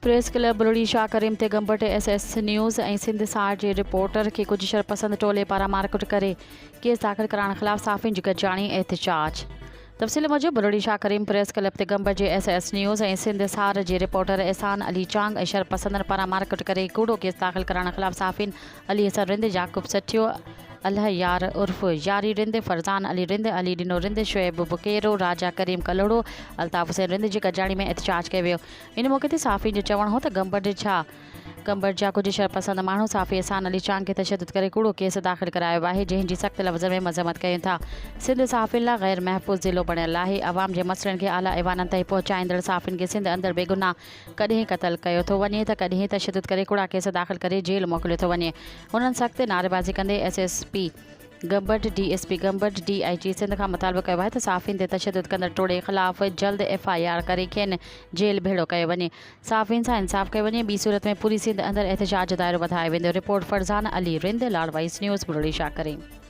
Press club बुरड़ी Shah करीम ते Gambat SS news ऐं सिंध सार जे रिपोर्टर खे कुझु शरपसंद टोले पारां मारकुट करे केस दाख़िल कराइण ख़िलाफ़ साफ़िन जी गॾिजाणी एहतिजाज। तफ़सील मूजिबि बुरड़ी शाह करीम प्रेस क्लब ते गंबट जे SS न्यूज़ ऐं सिंध सार जे रिपोर्टर एहसान अली चांग ऐं शरपसंदनि पारां मारकुट करे कूड़ो केस दाख़िल कराइण ख़िलाफ़ साफ़िन अली हसन रिंद, याकूब सठियो, अल्लाह यार उर्फ़ यारी रिंद, फरज़ान अली रिंद, अली डिनो रिंद, शुएब बुकेरो, राजा करीम कलोड़ो, अल्ताफ़ हुसैन रिंद जी गॾिजाणी में एहतिजाज कयो वियो। इन मौक़े ते साफ़ी जो चवणु हो त गंबट जा कुझु शरपसंद माण्हू साफ़ी एहसान अली चांग खे तशद्दुद करे कूड़ो केस दाख़िल करायो आहे, जंहिंजी सख़्त लफ़्ज़नि में मज़म्मत कयूं था। सिंध साफ़ियुनि लाइ ग़ैर महफ़ूज़ ज़िलो बणियल आहे। अवाम जे मसइलनि खे आला ऐवाननि ताईं पहुचाईंदड़ साफ़ियुनि खे सिंध अंदरि बेगुनाह कॾहिं क़त्ल कयो थो वञे त कॾहिं तशद्दुद करे कूड़ा केस दाख़िल करे जेल मोकिलियो थो वञे। हुननि सख़्त नारेबाज़ी कंदे SSP Gambat, DSP Gambat, DIG Sindh खां मुतालबो कयो आहे त साफ़ियुनि ते तशद्दुद कंदड़ टोड़े ख़िलाफ़ जल्द FIR करे खेनि जेल भेड़ो कयो वञे, साफ़ियुनि सां इंसाफ़ कयो वञे। ॿी सूरत में पूरी सिंध अंदरि एहतिजाज जो दाइरो वधायो वेंदो। रिपोर्ट फरज़ान अली रिंद, लाड़वाइस न्यूज़, बुरड़ी शाह करीम।